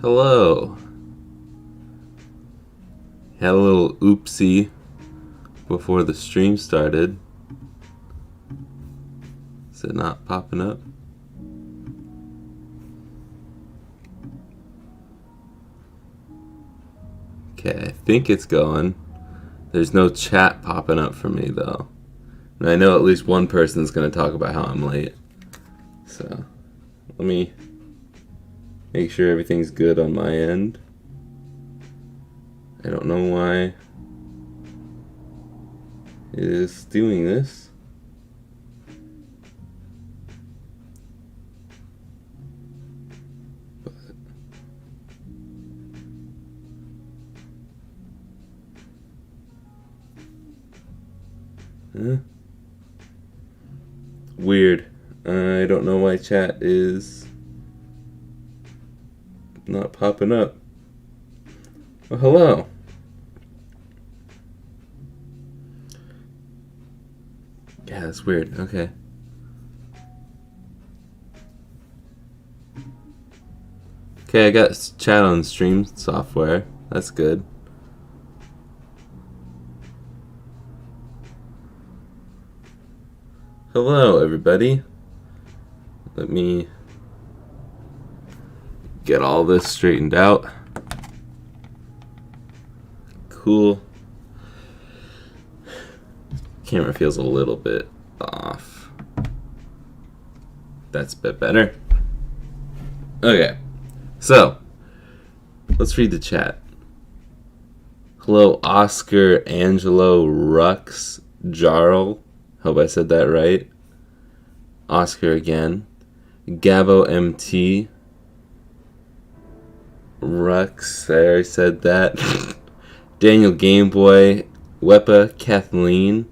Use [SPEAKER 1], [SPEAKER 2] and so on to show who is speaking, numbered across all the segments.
[SPEAKER 1] Hello. Had a little oopsie before the stream started. Is it not popping up? Okay, I think it's going. There's no chat popping up for me though. And I know at least one person's going to talk about how I'm late. So, let me make sure everything's good on my end. I don't know why it is doing this. Weird. I don't know why chat is not popping up. Well, hello. Yeah, that's weird. Okay. Okay, I got chat on stream software. That's good. Hello, everybody. Let me get all this straightened out. Cool. Camera feels a little bit off. That's a bit better. Okay, so let's read the chat. Hello, Oscar, Angelo, Rux, Jarl. Hope I said that right. Oscar again. Gabo MT. Rux, I already said that. Daniel Gameboy. Wepa, Kathleen.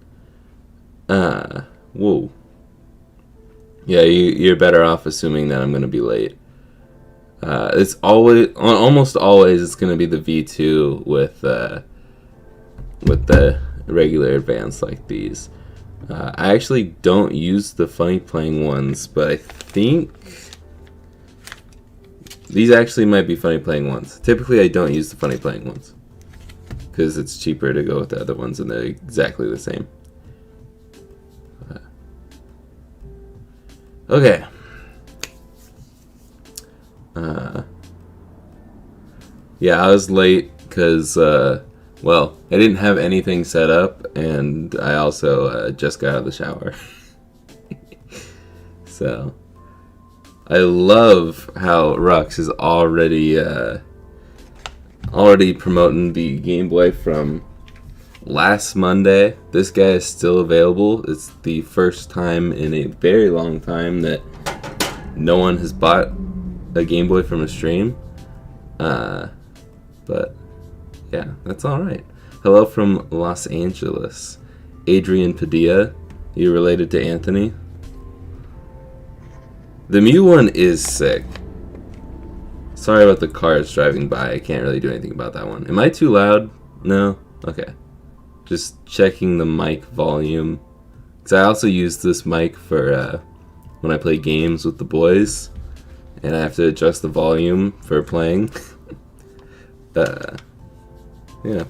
[SPEAKER 1] Whoa. Yeah, you're better off assuming that I'm going to be late. It's almost always it's going to be the V2 with the regular advanced like these. I actually don't use the funny playing ones, but I think these actually might be funny playing ones. Typically, I don't use the funny playing ones because it's cheaper to go with the other ones, and they're exactly the same. Okay. Yeah, I was late because, well, I didn't have anything set up, and I also just got out of the shower. So, I love how Rux is already promoting the Game Boy from last Monday. This guy is still available. It's the first time in a very long time that no one has bought a Game Boy from a stream. But yeah, that's alright. Hello from Los Angeles. Adrian Padilla. You related to Anthony? The MEW one is sick. Sorry about the cars driving by. I can't really do anything about that one. Am I too loud? No? Okay. Just checking the mic volume. Because I also use this mic for when I play games with the boys. And I have to adjust the volume for playing. Yeah.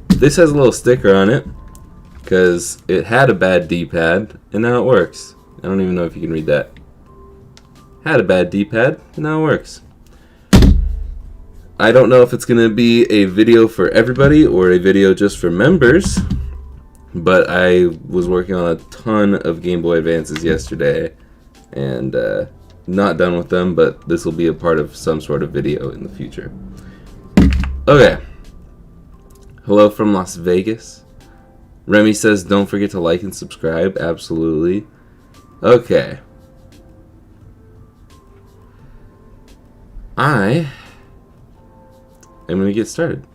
[SPEAKER 1] This has a little sticker on it because it had a bad D-pad and now it works. I don't even know if you can read that. Had a bad D-pad and now it works. I don't know if it's going to be a video for everybody or a video just for members, but I was working on a ton of Game Boy Advances yesterday and not done with them, but this will be a part of some sort of video in the future. Okay. Hello from Las Vegas. Remy says don't forget to like and subscribe. Absolutely. Okay. I am going to get started.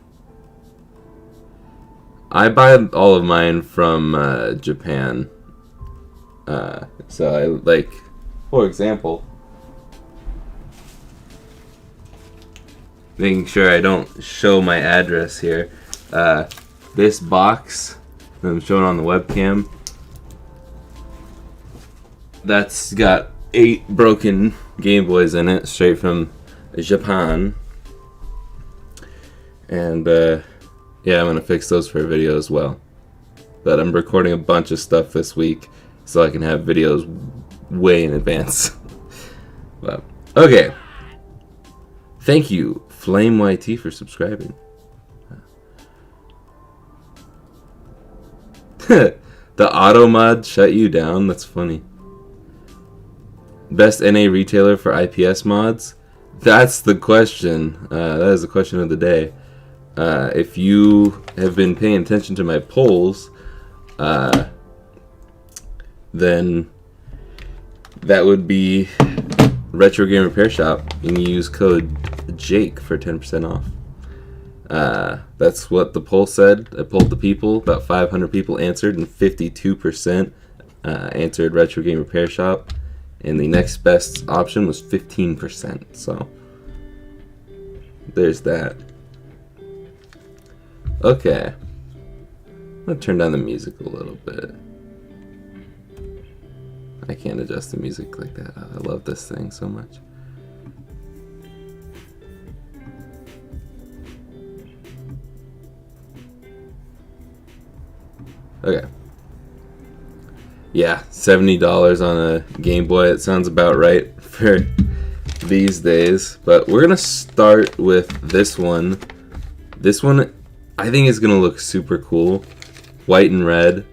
[SPEAKER 1] I buy all of mine from Japan. So I like, for example, making sure I don't show my address here. This box that I'm showing on the webcam, that's got 8 broken Game Boys in it, straight from Japan. And yeah, I'm gonna fix those for a video as well. But I'm recording a bunch of stuff this week so I can have videos way in advance. But okay, thank you Flame YT for subscribing. The auto mod shut you down. That's funny. Best NA retailer for IPS mods? That's the question. That is the question of the day. If you have been paying attention to my polls, then that would be Retro Game Repair Shop, and you use code JAKE for 10% off. That's what the poll said. I polled the people. About 500 people answered, and 52% answered Retro Game Repair Shop. And the next best option was 15%. So there's that. Okay. I'm going to turn down the music a little bit. I can't adjust the music like that. I love this thing so much. Okay. Yeah, $70 on a Game Boy. It sounds about right for these days. But we're gonna start with this one. This one, I think, is gonna look super cool, white and red.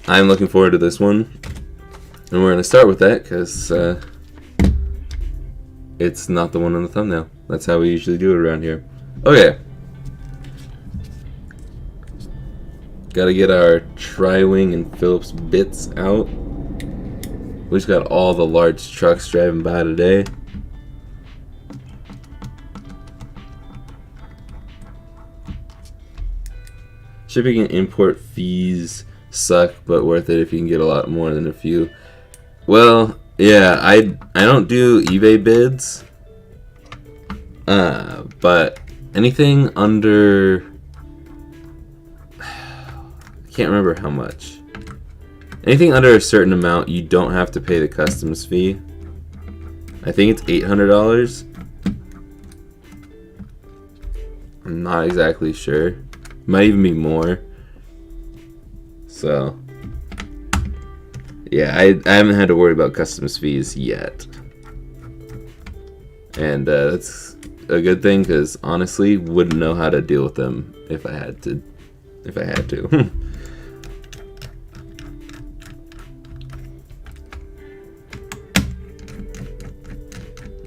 [SPEAKER 1] I'm looking forward to this one, and we're gonna start with that because it's not the one on the thumbnail. That's how we usually do it around here. Okay. Gotta get our Tri-Wing and Phillips bits out. We just got all the large trucks driving by today. Shipping and import fees suck, but worth it if you can get a lot more than a few. Well, yeah, I don't do eBay bids, but anything under, can't remember how much. Anything under a certain amount, you don't have to pay the customs fee. I think it's $800. I'm not exactly sure. Might even be more. So yeah, I haven't had to worry about customs fees yet, and that's a good thing because honestly, wouldn't know how to deal with them if I had to.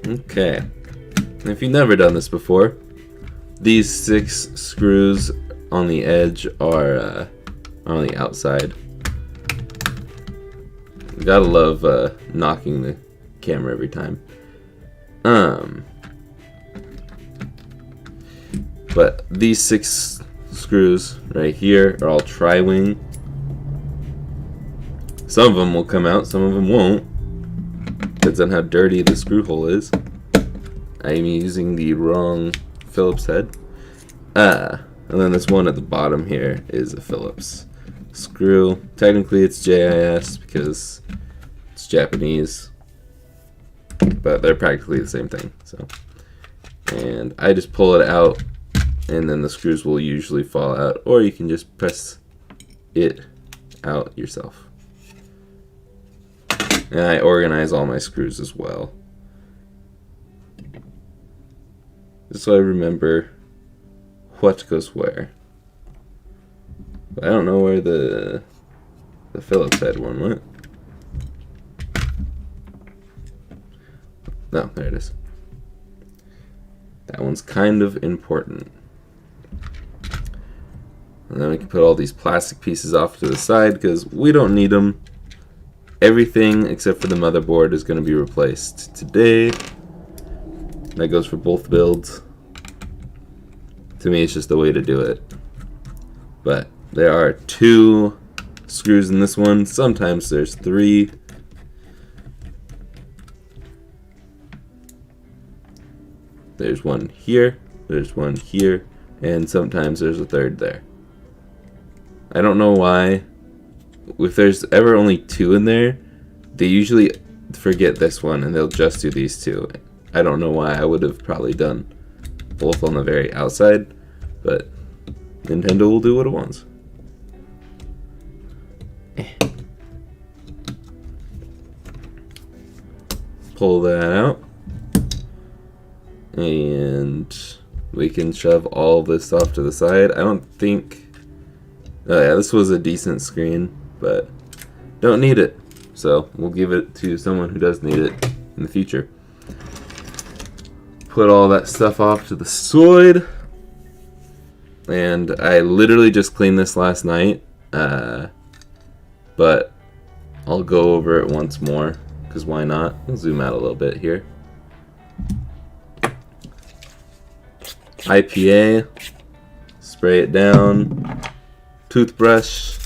[SPEAKER 1] Okay, if you've never done this before, these 6 screws on the edge are on the outside. Gotta love knocking the camera every time. But these 6 screws right here are all Tri-Wing. Some of them will come out, some of them won't. Depends on how dirty the screw hole is. I'm using the wrong Phillips head. And then this one at the bottom here is a Phillips screw. Technically it's JIS because it's Japanese, but they're practically the same thing. So, and I just pull it out, and then the screws will usually fall out, or you can just press it out yourself. And I organize all my screws as well, just so I remember what goes where. But I don't know where the Phillips head one went. No, there it is. That one's kind of important. And then we can put all these plastic pieces off to the side because we don't need them. Everything except for the motherboard is going to be replaced today. That goes for both builds. To me, it's just the way to do it. But there are 2 screws in this one. Sometimes there's 3. There's one here, there's one here, and sometimes there's a 3rd there. I don't know why. If there's ever only 2 in there, they usually forget this one and they'll just do these 2. I don't know why. I would have probably done both on the very outside, but Nintendo will do what it wants. Pull that out, and we can shove all this off to the side. I don't think... Oh yeah, this was a decent screen, but don't need it. So we'll give it to someone who does need it in the future. Put all that stuff off to the side. And I literally just cleaned this last night. But I'll go over it once more, because why not? I'll zoom out a little bit here. IPA. Spray it down. Toothbrush.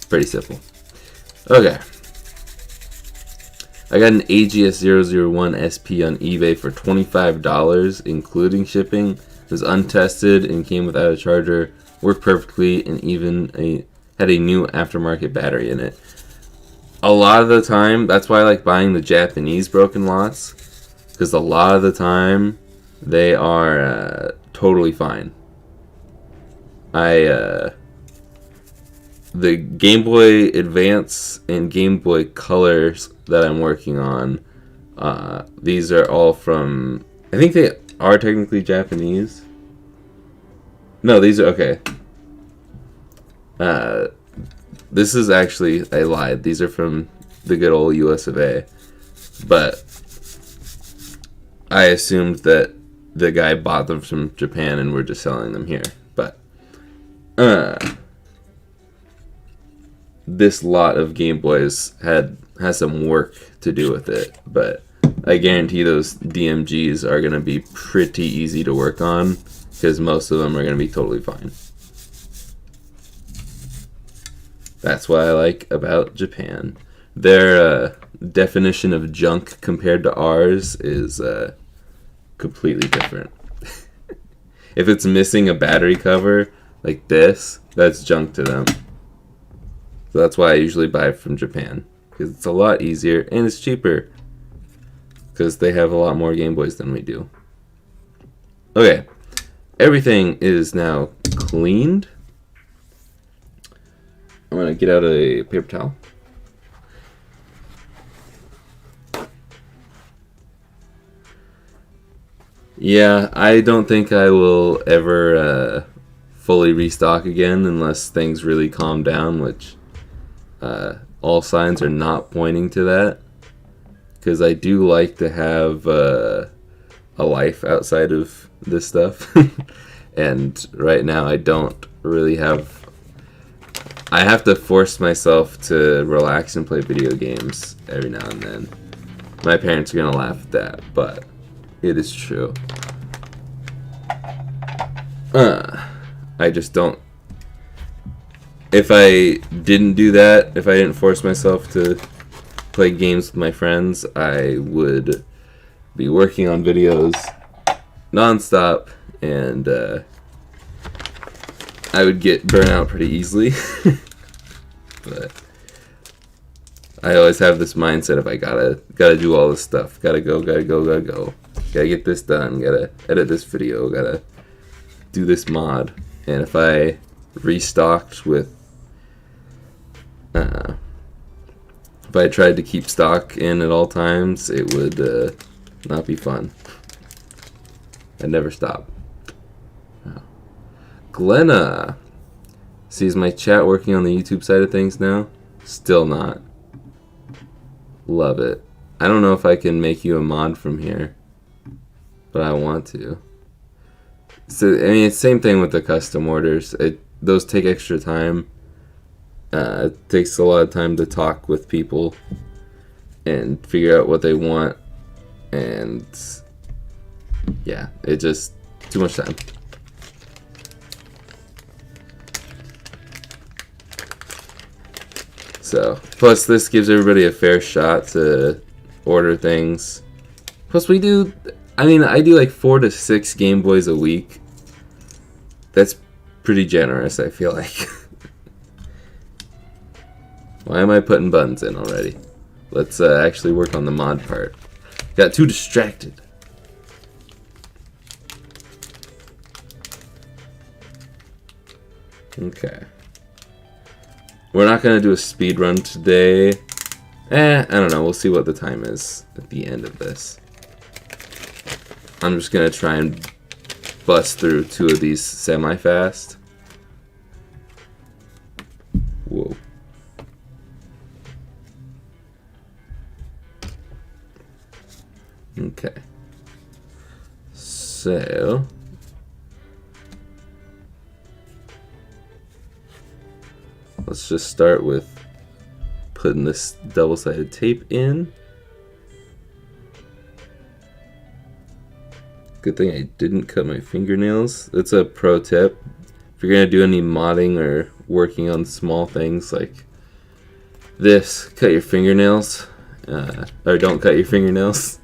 [SPEAKER 1] Pretty simple. Okay. I got an AGS001 SP on eBay for $25, including shipping. It was untested and came without a charger. Worked perfectly and even had a new aftermarket battery in it. A lot of the time, that's why I like buying the Japanese broken lots, because a lot of the time they are totally fine. The Game Boy Advance and Game Boy Colors that I'm working on, these are all from, I think they are technically Japanese. No, these are, okay. This is actually, I lied. These are from the good old US of A. But I assumed that the guy bought them from Japan and we're just selling them here. But, this lot of Game Boys has some work to do with it, but I guarantee those DMGs are going to be pretty easy to work on, because most of them are going to be totally fine. That's what I like about Japan. Their definition of junk compared to ours is completely different. If it's missing a battery cover like this, that's junk to them. So that's why I usually buy it from Japan, because it's a lot easier and it's cheaper, because they have a lot more Game Boys than we do. Okay, everything is now cleaned. I'm going to get out a paper towel. Yeah, I don't think I will ever fully restock again unless things really calm down, which... all signs are not pointing to that, because I do like to have a life outside of this stuff. And right now I don't really have... I have to force myself to relax and play video games every now and then. My parents are gonna laugh at that, but it is true. I just don't... If I didn't do that, if I didn't force myself to play games with my friends, I would be working on videos nonstop, and I would get burnt out pretty easily. But I always have this mindset of I gotta do all this stuff. Gotta go. Gotta get this done. Gotta edit this video. Gotta do this mod. And if I restocked with if I tried to keep stock in at all times, it would not be fun. I'd never stop. Glenna sees my chat working on the YouTube side of things now. Still not. Love it. I don't know if I can make you a mod from here, but I want to. So I mean, it's the same thing with the custom orders. Those take extra time. It takes a lot of time to talk with people and figure out what they want, and yeah, it just too much time. So, plus this gives everybody a fair shot to order things. Plus I do like 4 to 6 Game Boys a week. That's pretty generous, I feel like. Why am I putting buttons in already? let's actually work on the mod part. Got too distracted. Okay. We're not going to do a speed run today. I don't know. We'll see what the time is at the end of this. I'm just going to try and bust through 2 of these semi-fast. Whoa. Okay. So... let's just start with putting this double-sided tape in. Good thing I didn't cut my fingernails. That's a pro tip. If you're gonna do any modding or working on small things like this, cut your fingernails. Or don't cut your fingernails.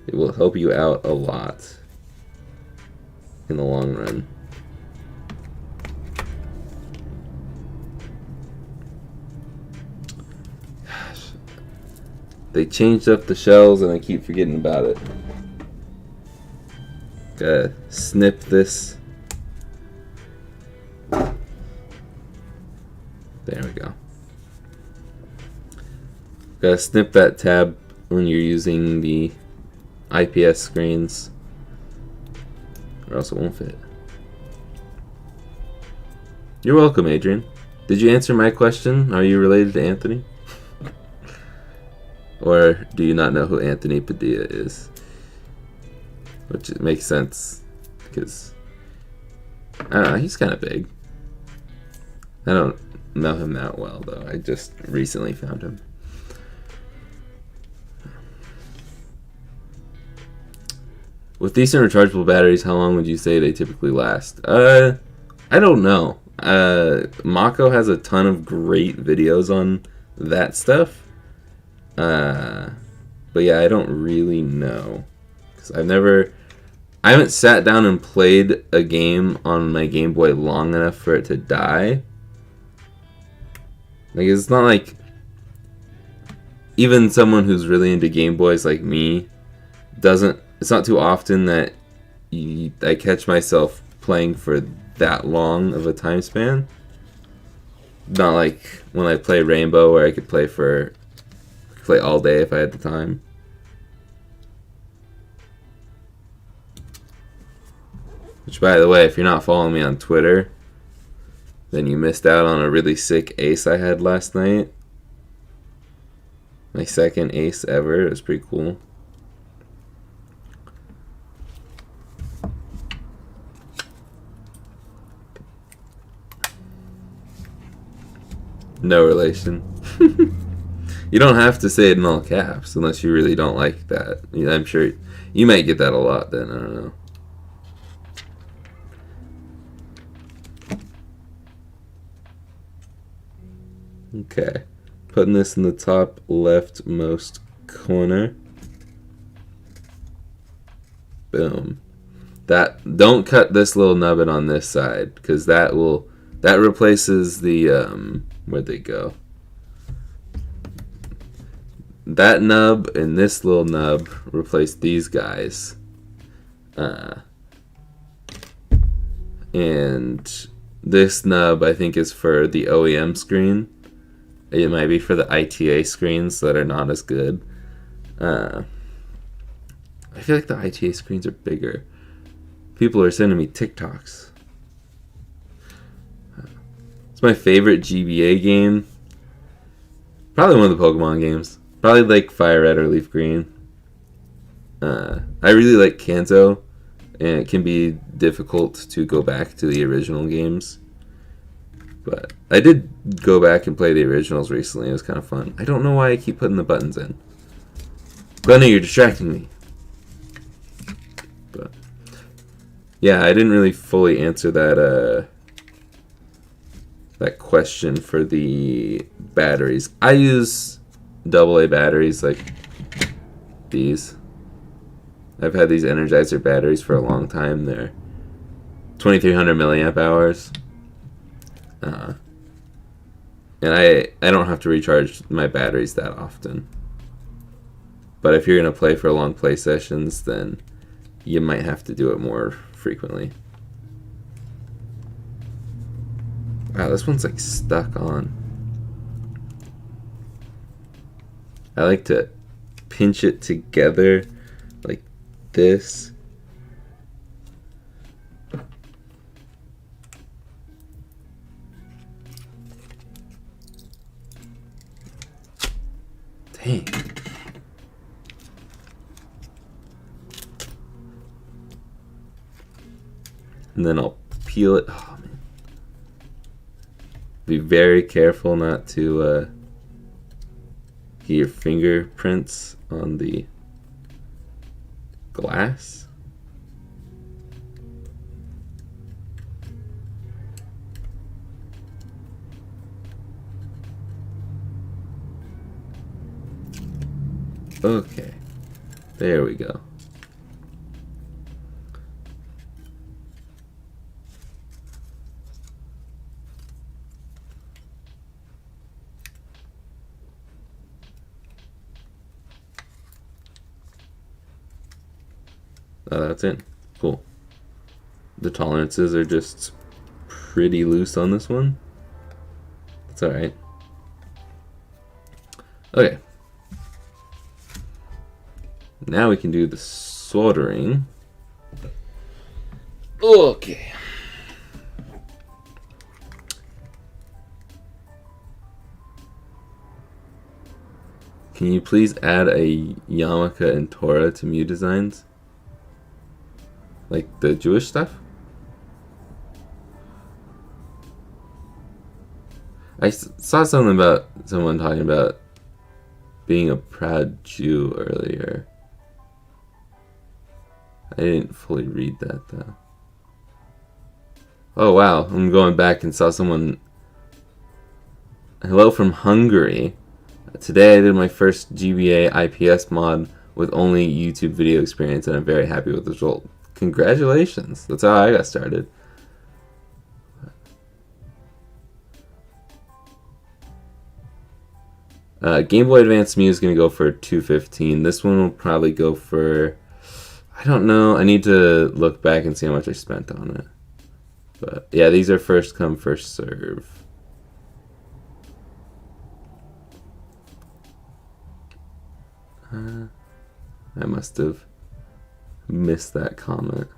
[SPEAKER 1] It will help you out a lot in the long run. They changed up the shells and I keep forgetting about it. Gotta snip this. There we go. Gotta snip that tab when you're using the IPS screens, or else it won't fit. You're welcome, Adrian. Did you answer my question? Are you related to Anthony? Or do you not know who Anthony Padilla is? Which it makes sense, because I don't know, he's kind of big. I don't know him that well, though. I just recently found him. With decent rechargeable batteries, how long would you say they typically last? I don't know. Mako has a ton of great videos on that stuff. But yeah, I don't really know, because I haven't sat down and played a game on my Game Boy long enough for it to die. Like, it's not like even someone who's really into Game Boys like me it's not too often that I catch myself playing for that long of a time span. Not like when I play Rainbow, where I could play all day if I had the time. Which, by the way, if you're not following me on Twitter, then you missed out on a really sick ace I had last night. My second ace ever. It was pretty cool. No relation. You don't have to say it in all caps unless you really don't like that. I'm sure you might get that a lot then. I don't know. Okay. Putting this in the top leftmost corner. Boom. Don't cut this little nubbin on this side, because that replaces the where'd they go? That nub and this little nub replace these guys. And this nub, I think, is for the OEM screen. It might be for the ITA screens that are not as good. I feel like the ITA screens are bigger. People are sending me TikToks. It's my favorite GBA game. Probably one of the Pokemon games. Probably like Fire Red or Leaf Green. I really like Kanto, and it can be difficult to go back to the original games. But I did go back and play the originals recently. It was kind of fun. I don't know why I keep putting the buttons in. Bunny, you're distracting me. But yeah, I didn't really fully answer that that question for the batteries. I use AA batteries like these. I've had these Energizer batteries for a long time. They're 2300 milliamp hours. And I don't have to recharge my batteries that often. But if you're going to play for long play sessions, then you might have to do it more frequently. Wow, this one's like stuck on. I like to pinch it together like this. Dang. And then I'll peel it. Oh, man. Be very careful not to get your fingerprints on the glass. Okay, there we go. Oh, that's it. Cool. The tolerances are just pretty loose on this one. That's alright. Okay. Now we can do the soldering. Okay. Can you please add a yarmulke and Torah to MEW designs? Like the Jewish stuff? I saw something about someone talking about being a proud Jew earlier. I didn't fully read that though. Oh wow, I'm going back and saw someone. Hello from Hungary. Today I did my first GBA IPS mod with only YouTube video experience and I'm very happy with the result. Congratulations. That's how I got started. Game Boy Advance MEW is going to go for $215. This one will probably go for, I don't know. I need to look back and see how much I spent on it. But yeah, these are first come, first serve. I must have missed that comment.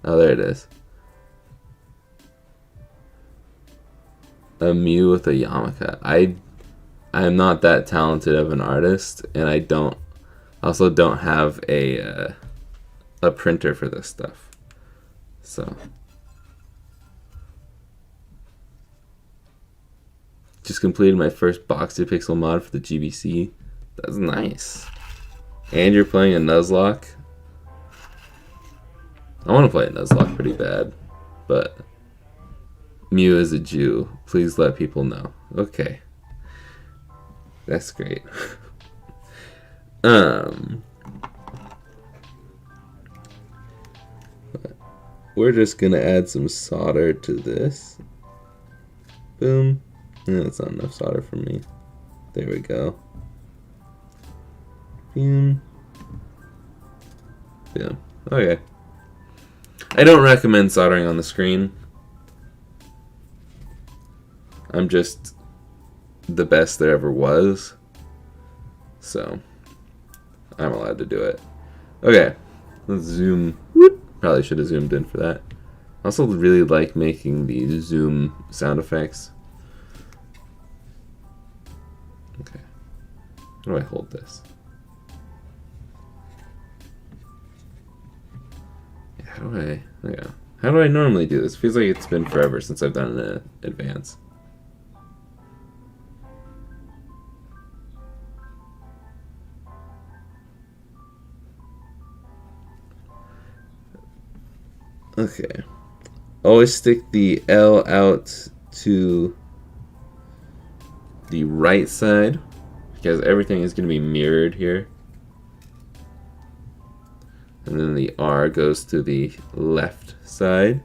[SPEAKER 1] Oh, there it is. A MEW with a yarmulke. I am not that talented of an artist, and I also don't have a printer for this stuff. So just completed my first box to pixel mod for the GBC. That's nice. And you're playing a Nuzlocke. I want to play a Nuzlocke pretty bad, but MEW is a Jew. Please let people know. Okay. That's great. We're just gonna add some solder to this. Boom. That's not enough solder for me. There we go. Boom. Boom. Okay. I don't recommend soldering on the screen. I'm just the best there ever was. So, I'm allowed to do it. Okay. Let's zoom. Whoop. Probably should have zoomed in for that. I also really like making the zoom sound effects. Okay. How do I hold this? How do I normally do this? Feels like it's been forever since I've done an advance. Okay. Always stick the L out to the right side because everything is going to be mirrored here. And then the R goes to the left side.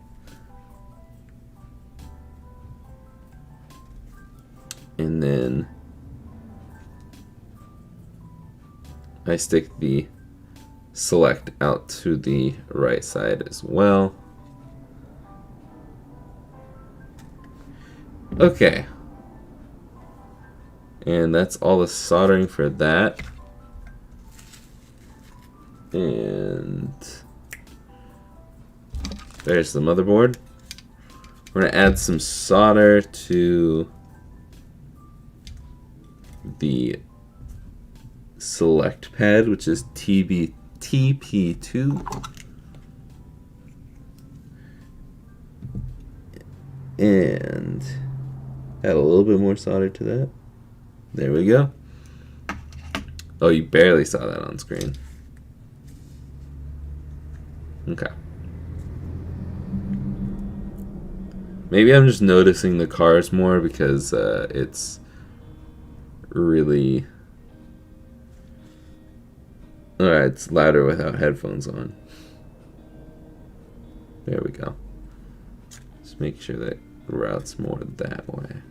[SPEAKER 1] And then I stick the select out to the right side as well. Okay. And that's all the soldering for that. And there's the motherboard. We're going to add some solder to the select pad, which is TP2. And add a little bit more solder to that. There we go. Oh, you barely saw that on screen. Okay. Maybe I'm just noticing the cars more because it's really... Alright, it's louder without headphones on. There we go. Just make sure that routes more that way.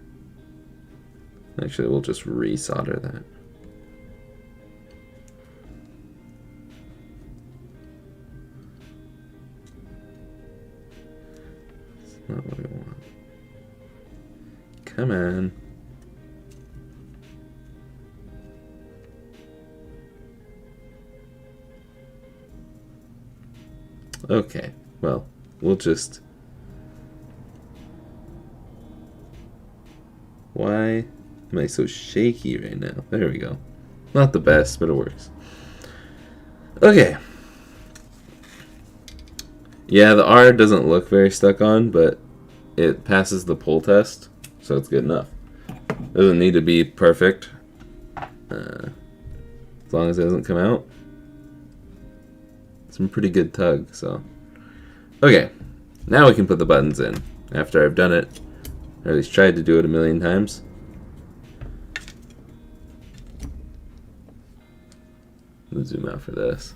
[SPEAKER 1] Actually, we'll just re-solder that. That's not what I want. Come on. Okay, well, we'll just... Why am I so shaky right now? There we go. Not the best, but it works. Okay. Yeah, the R doesn't look very stuck on, but it passes the pull test, so it's good enough. Doesn't need to be perfect. As long as it doesn't come out. Some pretty good tug, so. Okay, now we can put the buttons in. After I've done it, or at least tried to do it a million times. Let's zoom out for this.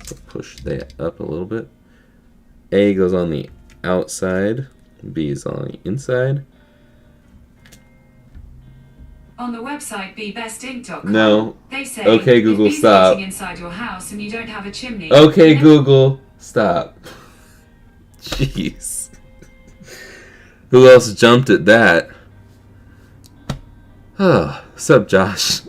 [SPEAKER 1] So push that up a little bit. A goes on the outside, B is on the inside.
[SPEAKER 2] On the website bebestinc.com,
[SPEAKER 1] no.
[SPEAKER 2] they say,
[SPEAKER 1] okay, Google,
[SPEAKER 2] if
[SPEAKER 1] stop.
[SPEAKER 2] Inside your house and you don't have a chimney.
[SPEAKER 1] Okay, Google, stop. Jeez. Who else jumped at that? Oh, what's up, Josh?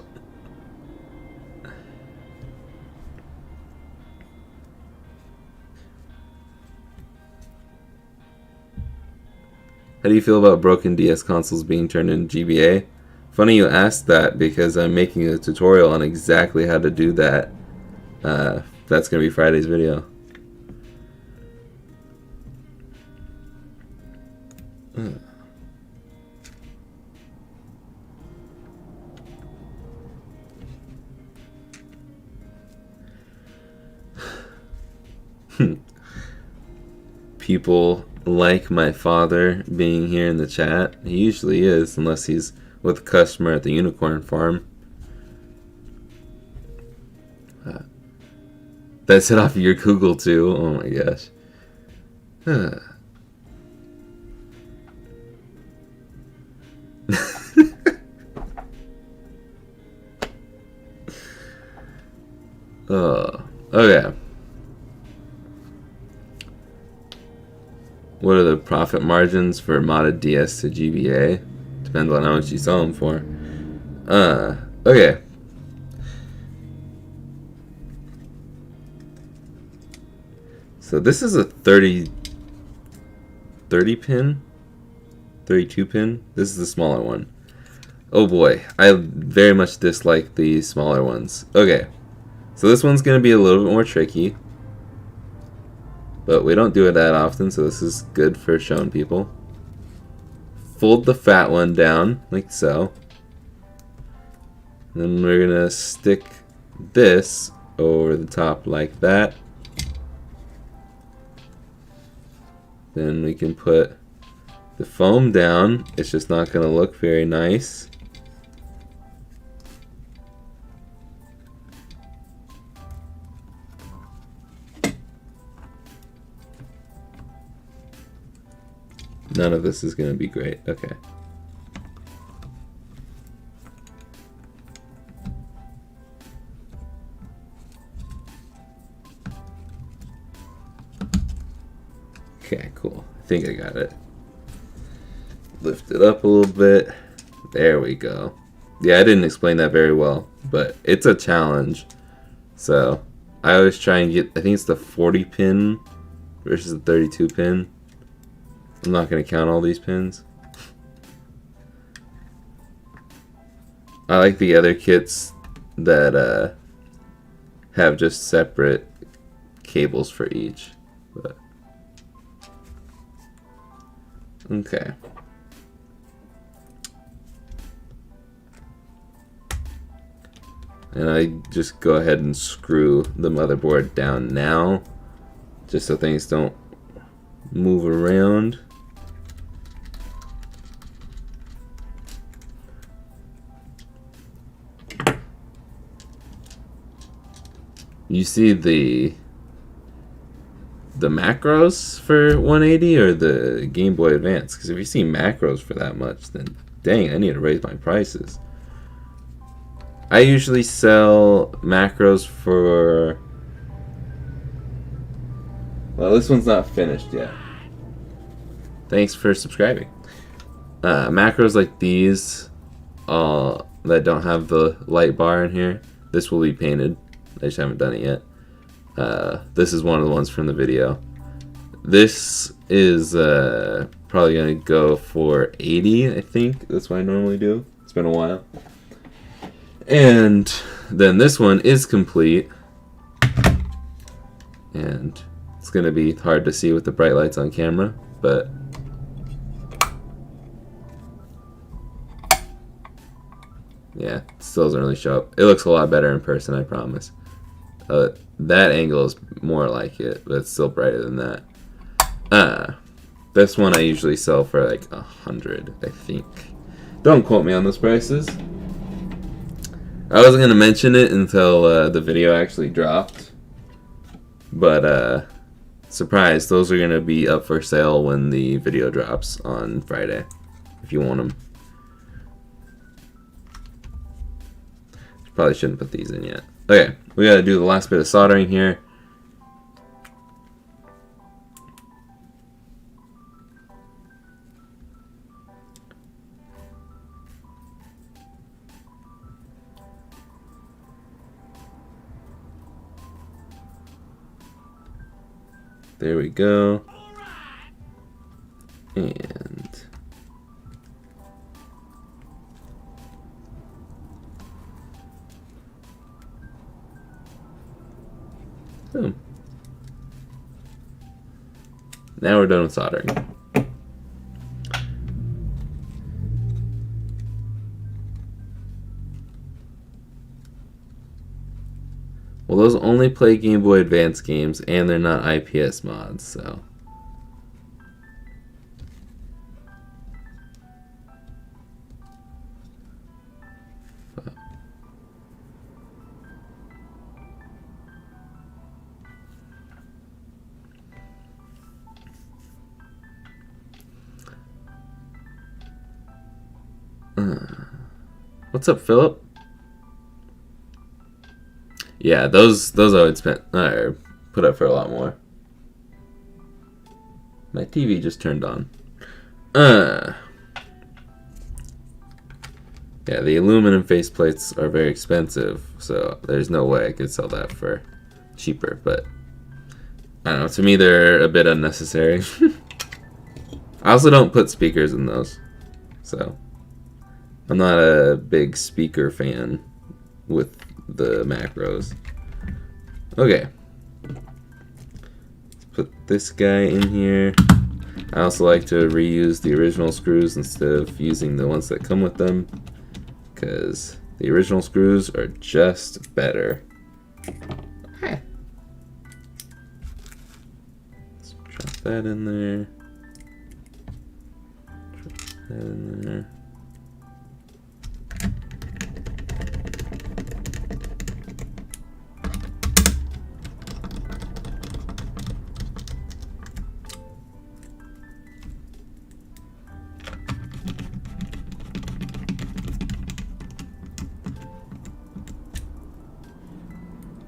[SPEAKER 1] How do you feel about broken DS consoles being turned into GBA? Funny you asked that because I'm making a tutorial on exactly how to do that. That's going to be Friday's video. People like my father being here in the chat. He usually is, unless he's with a customer at the unicorn farm. That's it off of your Google too. Oh my gosh. Oh, okay. What are the profit margins for modded DS to GBA? Depends on how much you sell them for. Okay. So this is a 30 pin? 32 pin? This is the smaller one. Oh boy, I very much dislike the smaller ones. Okay. So this one's going to be a little bit more tricky. But we don't do it that often, so this is good for showing people. Fold the fat one down, like so. Then we're going to stick this over the top like that. Then we can put the foam down. It's just not going to look very nice. None of this is going to be great. Okay. Okay, cool. I think I got it. Lift it up a little bit. There we go. Yeah, I didn't explain that very well, but it's a challenge. So I always try and get, I think it's the 40 pin versus the 32 pin. I'm not going to count all these pins. I like the other kits that have just separate cables for each. But okay. And I just go ahead and screw the motherboard down now, just so things don't move around. You see the macros for 180 or the Game Boy Advance? Because if you see macros for that much, then dang, I need to raise my prices. I usually sell macros for... Well, this one's not finished yet. Thanks for subscribing. Macros like these that don't have the light bar in here, this will be painted. I just haven't done it yet. This is one of the ones from the video. This is probably going to go for 80, I think. That's what I normally do. It's been a while. And then this one is complete. And it's going to be hard to see with the bright lights on camera, but yeah, it still doesn't really show up. It looks a lot better in person, I promise. That angle is more like it, but it's still brighter than that. This one I usually sell for like 100, I think. Don't quote me on those prices. I wasn't gonna mention it until the video actually dropped, but surprise, those are gonna be up for sale when the video drops on Friday, if you want them. Probably shouldn't put these in yet. Okay, we gotta do the last bit of soldering here. There we go. And boom. Now we're done with soldering. Well, those only play Game Boy Advance games, and they're not IPS mods, so. What's up, Philip? Yeah, those I would spend or put up for a lot more. My TV just turned on. Yeah, the aluminum faceplates are very expensive, so there's no way I could sell that for cheaper, but I don't know, to me they're a bit unnecessary. I also don't put speakers in those, so I'm not a big speaker fan with the macros. Okay, let's put this guy in here. I also like to reuse the original screws instead of using the ones that come with them, because the original screws are just better. Okay. Let's drop that in there. Drop that in there.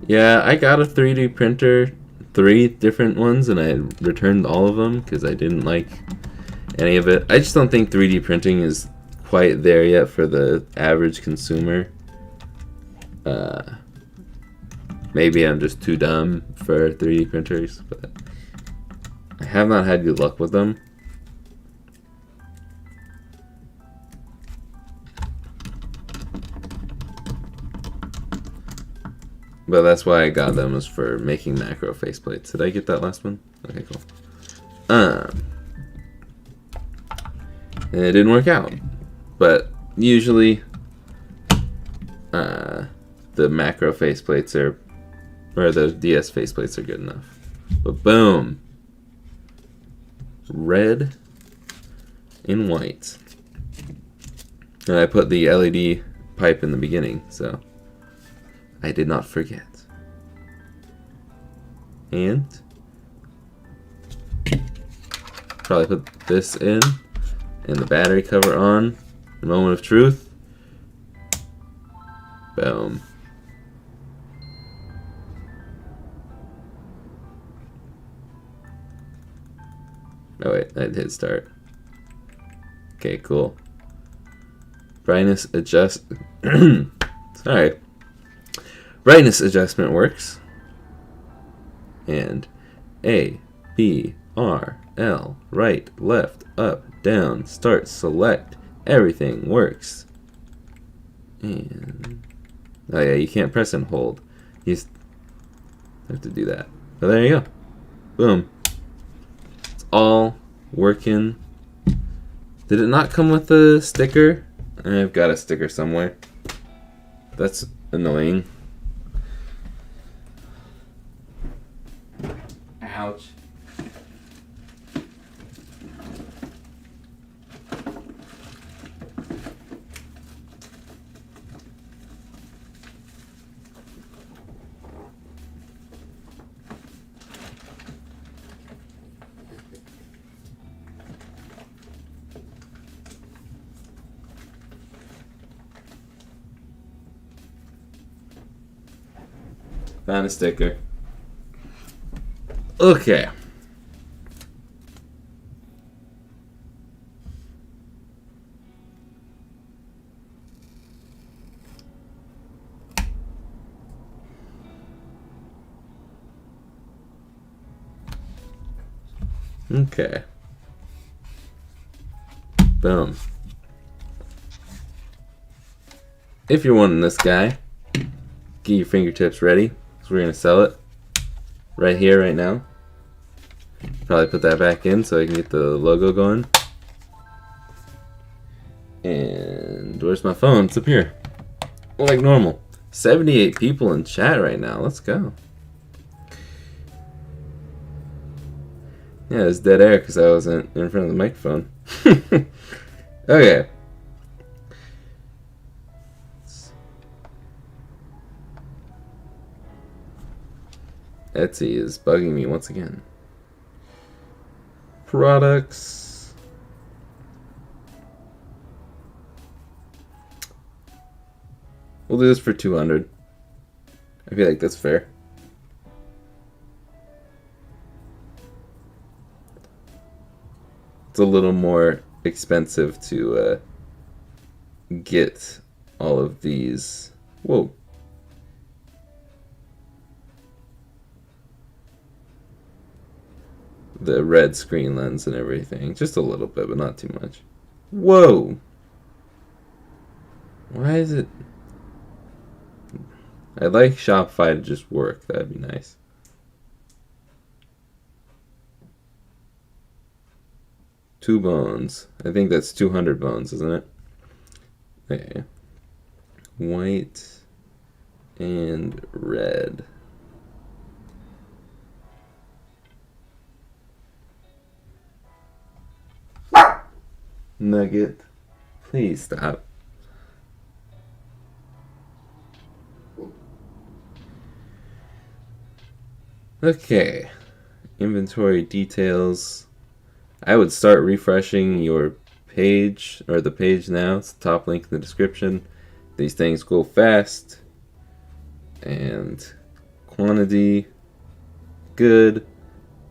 [SPEAKER 1] Yeah, I got a 3D printer, 3 different ones, and I returned all of them because I didn't like any of it. I just don't think 3D printing is quite there yet for the average consumer. Maybe I'm just too dumb for 3D printers, but I have not had good luck with them. But that's why I got them, was for making macro faceplates. Did I get that last one? Okay, cool. And it didn't work out. But usually, the macro faceplates are, or the DS faceplates are good enough. But boom! Red and white. And I put the LED pipe in the beginning, so I did not forget. And probably put this in and the battery cover on. The moment of truth. Boom. Oh wait, I did start. Okay, cool. Brightness adjust. Sorry. Brightness adjustment works. And A, B, R, L, right, left, up, down, start, select, everything works. And oh yeah, you can't press and hold. You just have to do that. But there you go. Boom. It's all working. Did it not come with a sticker? I've got a sticker somewhere. That's annoying. Ouch. Found a sticker. Okay. Okay. Boom. If you're wanting this guy, get your fingertips ready, because we're going to sell it right here, right now. Probably put that back in so I can get the logo going. And where's my phone? It's up here. Like normal. 78 people in chat right now. Let's go. Yeah, it's dead air because I wasn't in front of the microphone. Okay. Etsy is bugging me once again. Products. We'll do this for 200. I feel like that's fair. It's a little more expensive to get all of these. Whoa. The red screen lens and everything. Just a little bit, but not too much. Whoa! Why is it... I'd like Shopify to just work. That'd be nice. Two bones. I think that's 200 bones, isn't it? Okay. White and red. Nugget. Please stop. Okay. Inventory details. I would start refreshing your page, or the page now. It's the top link in the description. These things go fast. And quantity. Good.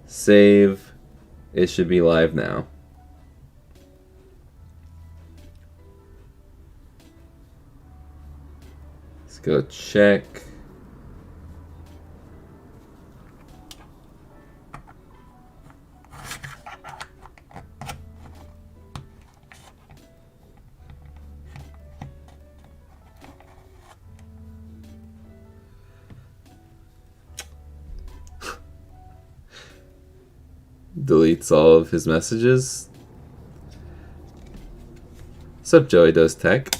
[SPEAKER 1] Save. It should be live now. Let's go check. Deletes all of his messages. What's up, Joey Does Tech?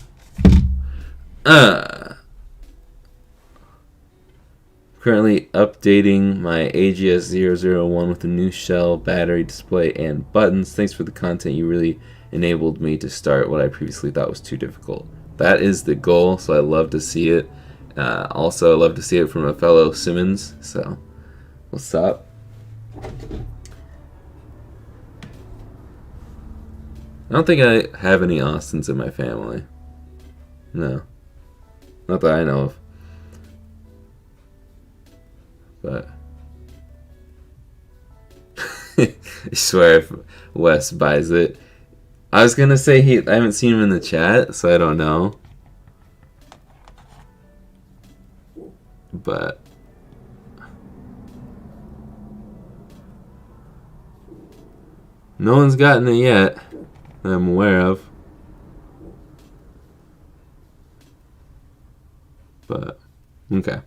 [SPEAKER 1] Currently updating my AGS001 with a new shell, battery, display, and buttons. Thanks for the content. You really enabled me to start what I previously thought was too difficult. That is the goal, so I love to see it. Also, I love to see it from a fellow Simmons. So, what's up? I don't think I have any Austins in my family. No. Not that I know of. But I swear if Wes buys it. I was gonna say I haven't seen him in the chat, so I don't know. But no one's gotten it yet that I'm aware of. But okay.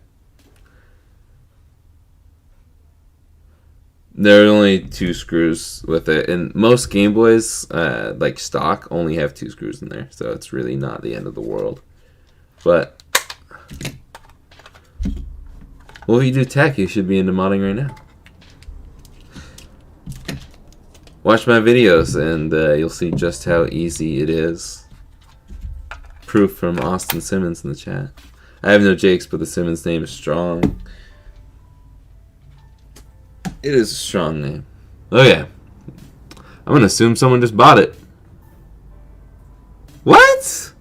[SPEAKER 1] There are only 2 screws with it, and most Game Boys, like stock, only have 2 screws in there, so it's really not the end of the world. But, well, if you do tech, you should be into modding right now. Watch my videos, and you'll see just how easy it is. Proof from Austin Simmons in the chat. I have no Jakes, but the Simmons name is strong. It is a strong name. Oh yeah. I'm gonna assume someone just bought it. What?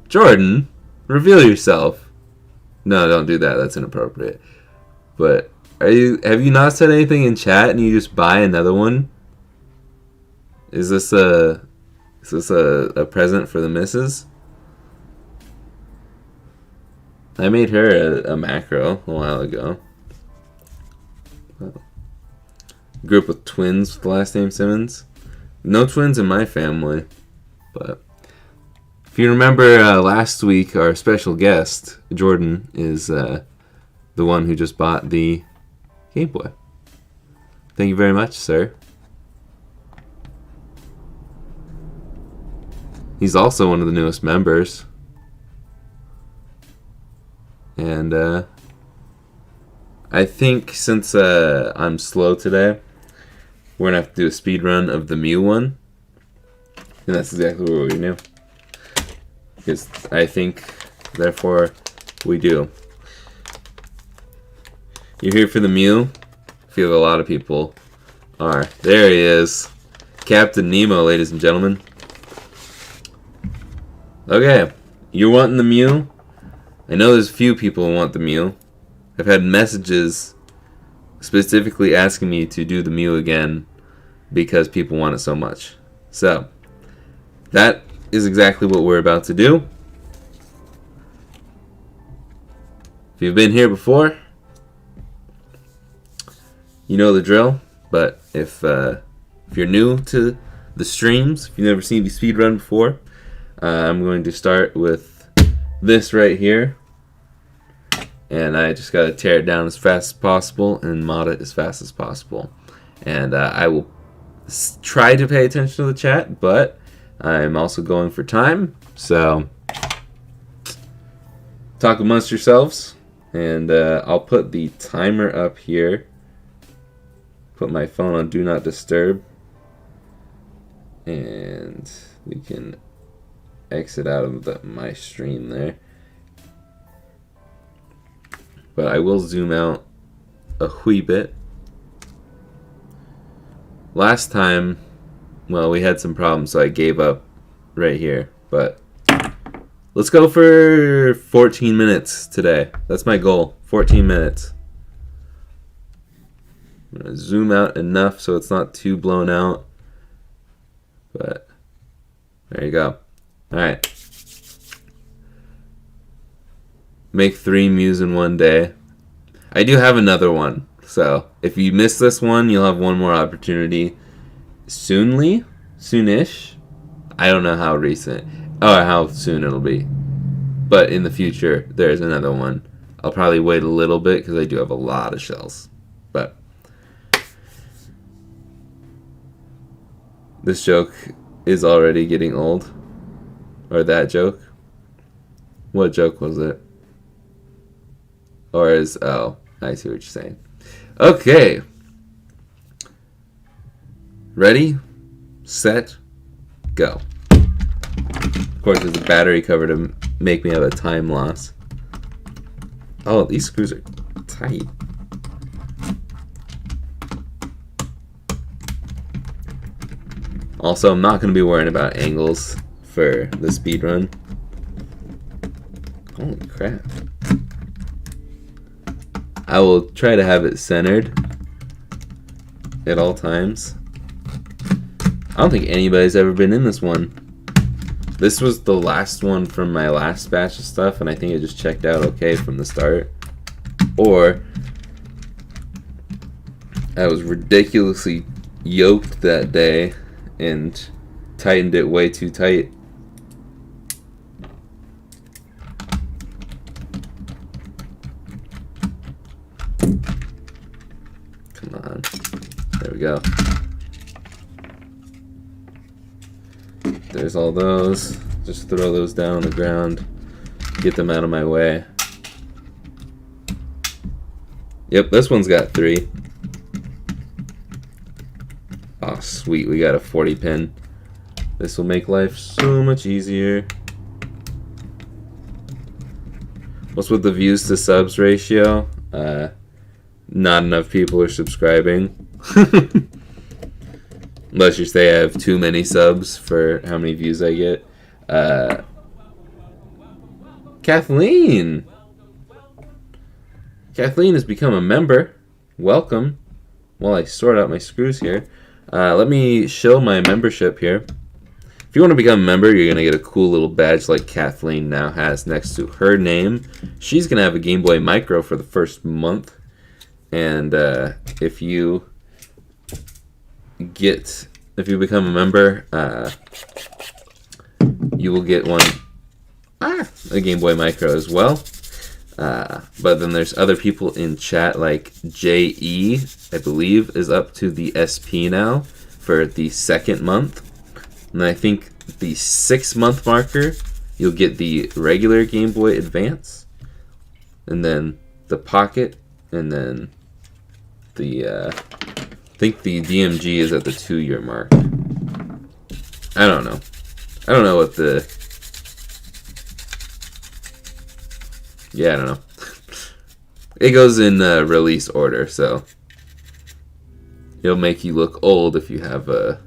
[SPEAKER 1] Jordan, reveal yourself. No, don't do that. That's inappropriate. But have you not said anything in chat and you just buy another one? Is this a present for the missus? I made her a macro a while ago. Grew up with twins with the last name Simmons. No twins in my family. But if you remember last week, our special guest, Jordan, is the one who just bought the Game Boy. Thank you very much, sir. He's also one of the newest members. And I think since I'm slow today, we're going to have to do a speed run of the MEW one. And that's exactly what we do. Because I think, therefore, we do. You're here for the MEW? I feel a lot of people are. There he is. Captain Nemo, ladies and gentlemen. Okay. You're wanting the MEW? I know there's a few people who want the MEW. I've had messages specifically asking me to do the MEW again because people want it so much. So, that is exactly what we're about to do. If you've been here before, you know the drill. But if you're new to the streams, if you've never seen me speedrun before, I'm going to start with this right here. And I just got to tear it down as fast as possible and mod it as fast as possible. And I will try to pay attention to the chat, but I'm also going for time. So talk amongst yourselves. And I'll put the timer up here. Put my phone on Do Not Disturb. And we can exit out of my stream there. But I will zoom out a wee bit. Last time, well, we had some problems, so I gave up right here. But Let's go for 14 minutes today. That's my goal. 14 minutes. I'm going to zoom out enough so it's not too blown out. But there you go. Alright. Make 3 mews in one day. I do have another one. So if you miss this one, you'll have one more opportunity soonish. I don't know how recent or how soon it'll be. But in the future, there's another one. I'll probably wait a little bit because I do have a lot of shells. But this joke is already getting old. Or that joke. What joke was it? Or is... Oh, I see what you're saying. Okay. Ready? Set? Go. Of course, there's a battery cover to make me have a time loss. Oh, these screws are tight. Also, I'm not going to be worrying about angles for the speed run. Holy crap. I will try to have it centered at all times. I don't think anybody's ever been in this one. This was the last one from my last batch of stuff, and I think it just checked out okay from the start. Or I was ridiculously yoked that day and tightened it way too tight. Come on. There we go. There's all those. Just throw those down on the ground. Get them out of my way. Yep, this one's got 3. Oh, sweet. We got a 40 pin. This will make life so much easier. What's with the views to subs ratio? Not enough people are subscribing. Unless you say I have too many subs for how many views I get. Kathleen! Kathleen has become a member. Welcome. While I sort out my screws here. Let me show my membership here. If you want to become a member, you're going to get a cool little badge like Kathleen now has next to her name. She's going to have a Game Boy Micro for the first month. And if you become a member, you will get a Game Boy Micro as well. But then there's other people in chat like JE, I believe, is up to the SP now for the 2nd month. And I think the 6-month marker, you'll get the regular Game Boy Advance. And then the Pocket, and then the I think the DMG is at the 2-year mark. I don't know. I don't know what the... Yeah, I don't know. It goes in release order, so it'll make you look old if you have a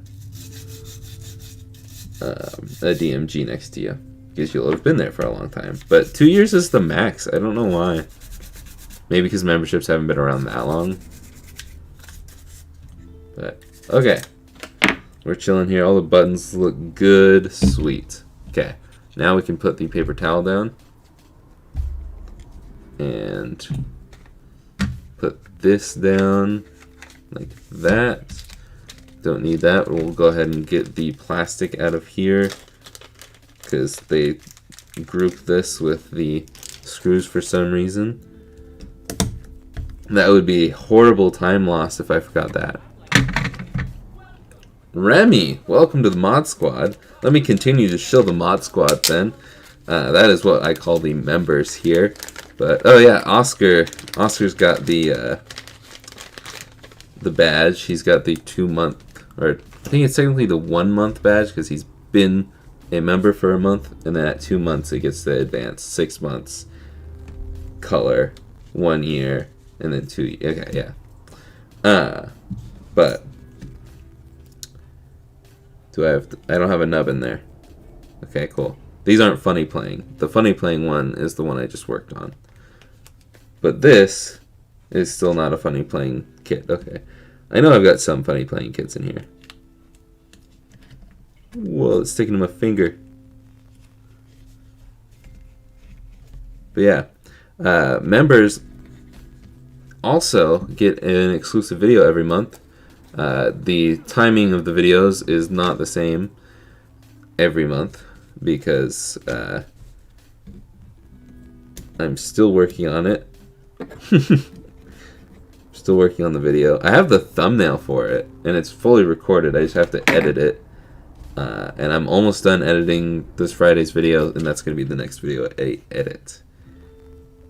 [SPEAKER 1] DMG next to you, because you'll have been there for a long time. But 2 years is the max. I don't know why. Maybe because memberships haven't been around that long. But okay, we're chilling here. All the buttons look good. Sweet. Okay, now we can put the paper towel down and put this down like that. Don't need that. We'll go ahead and get the plastic out of here because they grouped this with the screws for some reason. That would be a horrible time loss if I forgot that. Remy, welcome to the Mod Squad. Let me continue to show the Mod Squad then. That is what I call the members here. But oh yeah, Oscar's got the badge. He's got the 2-month, or I think it's technically the 1-month badge because he's been a member for a month, and then at 2 months it gets the advanced. 6 months, color, 1 year, and then 2 years. Okay, yeah. But I don't have a nub in there. Okay, cool. These aren't funny playing. The funny playing one is the one I just worked on. But this is still not a funny playing kit. Okay. I know I've got some funny playing kits in here. Whoa, it's sticking to my finger. But yeah. Members also get an exclusive video every month. The timing of the videos is not the same every month because I'm still working on it. Still working on the video. I have the thumbnail for it and it's fully recorded. I just have to edit it. And I'm almost done editing this Friday's video, and that's going to be the next video I edit.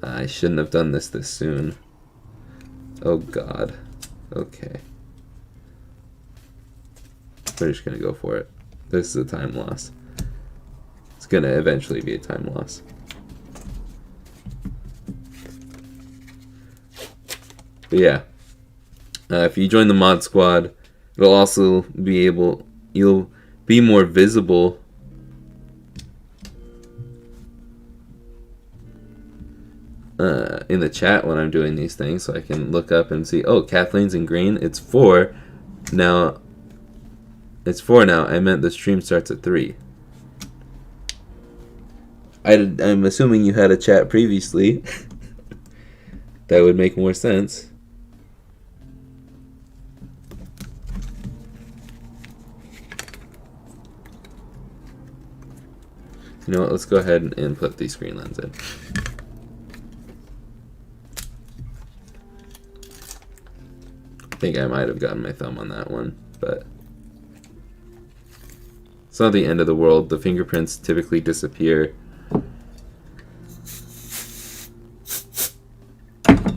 [SPEAKER 1] I shouldn't have done this soon. Oh god. Okay. We're just going to go for it. This is a time loss. It's going to eventually be a time loss. But yeah. If you join the mod squad, it'll also be able... You'll be more visible in the chat when I'm doing these things, so I can look up and see, oh, Kathleen's in green. It's 4 now. It's 4 now. I meant the stream starts at 3. I'm assuming you had a chat previously. That would make more sense. You know what, let's go ahead and put the screen lens in. I think I might have gotten my thumb on that one, but it's not the end of the world. The fingerprints typically disappear. The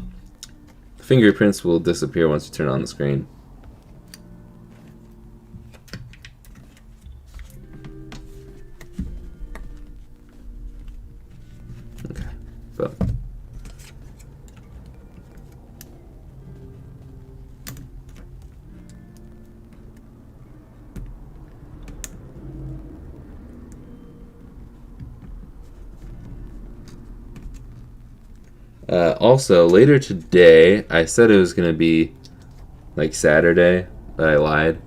[SPEAKER 1] fingerprints will disappear once you turn on the screen. Also, later today, I said it was going to be like Saturday, but I lied.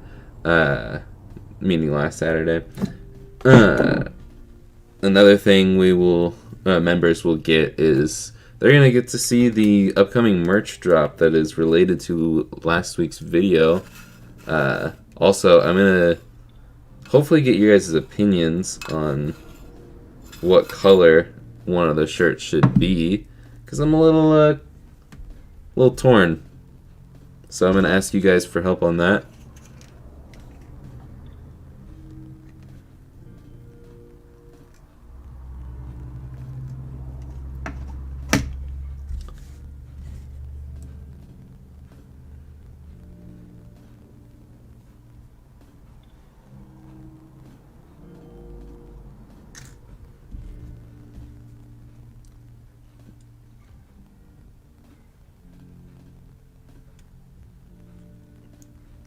[SPEAKER 1] Meaning last Saturday. Another thing we will, members will get is they're going to get to see the upcoming merch drop that is related to last week's video. Also, I'm going to hopefully get your guys' opinions on what color one of the shirts should be. Because I'm a little torn. So I'm going to ask you guys for help on that.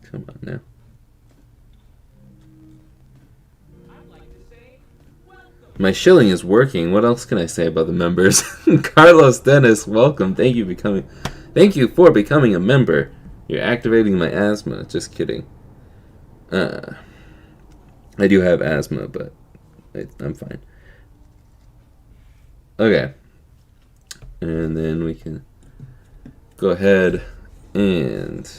[SPEAKER 1] Come on now. My shilling is working. What else can I say about the members? Carlos Dennis, welcome. Thank you for becoming a member. You're activating my asthma. Just kidding. I do have asthma, but I'm fine. Okay. And then we can go ahead and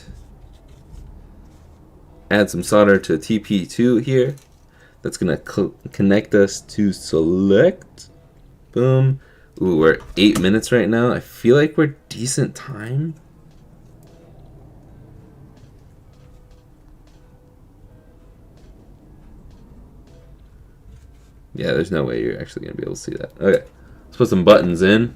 [SPEAKER 1] add some solder to TP2 here. That's gonna connect us to select. Boom. Ooh, we're 8 minutes right now. I feel like we're decent time. Yeah, there's no way you're actually gonna be able to see that. Okay, let's put some buttons in.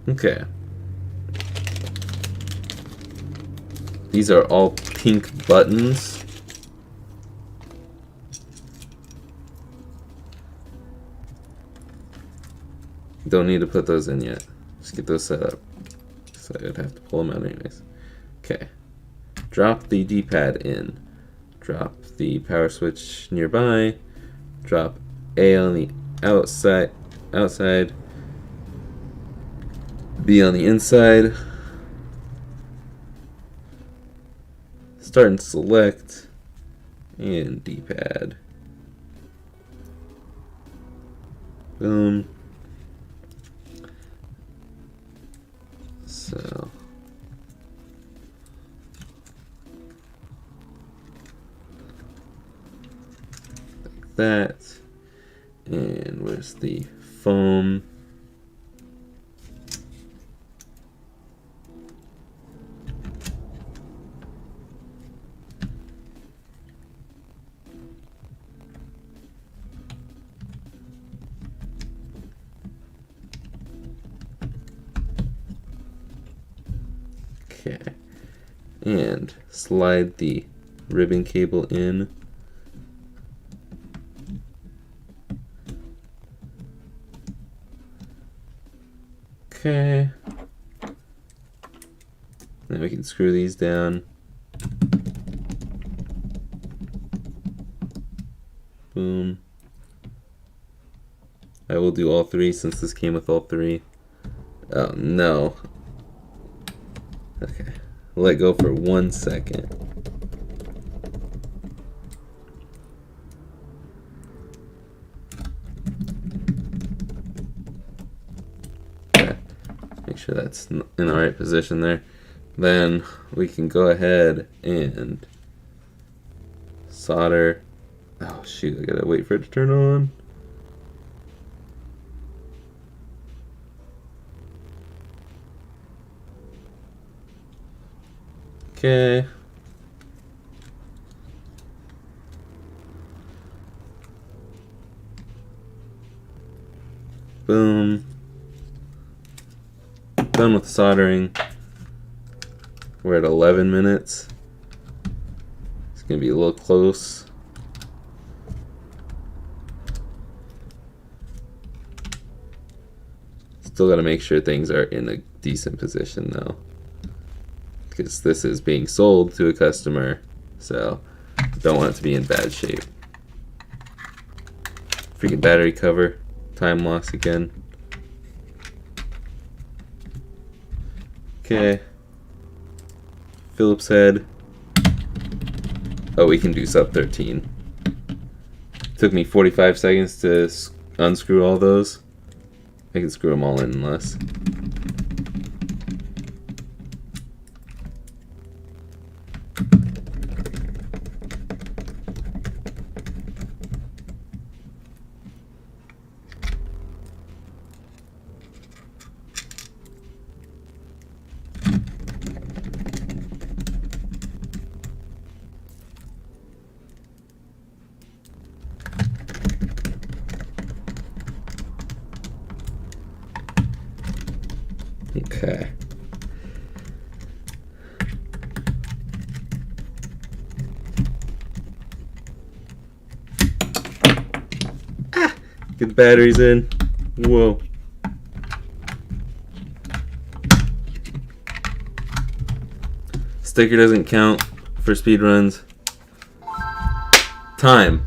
[SPEAKER 1] Okay. These are all pink buttons. Don't need to put those in yet. Just get those set up. So I'd have to pull them out anyways. Okay. Drop the D-pad in. drop the power switch nearby, drop A on the outside, B on the inside, start and select, and D-pad. Boom. So like that. And where's the foam? Okay, and slide the ribbon cable in. Okay, then we can screw these down. Boom. I will do all three since this came with all three. Oh no. Okay, let go for 1 second. Okay, make sure that's in the right position there. Then we can go ahead and solder. Oh shoot, I gotta wait for it to turn on. Okay. Boom. Done with the soldering. We're at 11 minutes. It's gonna be a little close. Still gotta make sure things are in a decent position though, because this is being sold to a customer, so don't want it to be in bad shape. Freaking battery cover, time loss again. Okay, Phillips head. Oh, we can do sub 13. Took me 45 seconds to unscrew all those. I can screw them all in less. Okay. Get the batteries in. Whoa. Sticker doesn't count for speed runs. Time.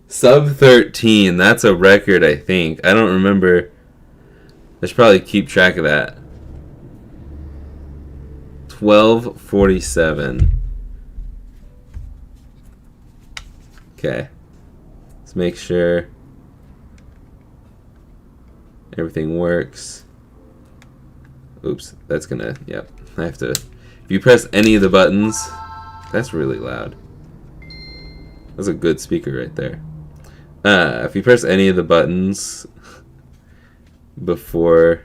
[SPEAKER 1] Sub 13. That's a record, I think. I don't remember. I should probably keep track of that. 12:47. Okay. Let's make sure everything works. Oops, that's gonna, yep. I have to, if you press any of the buttons, that's really loud. That's a good speaker right there. If you press any of the buttons before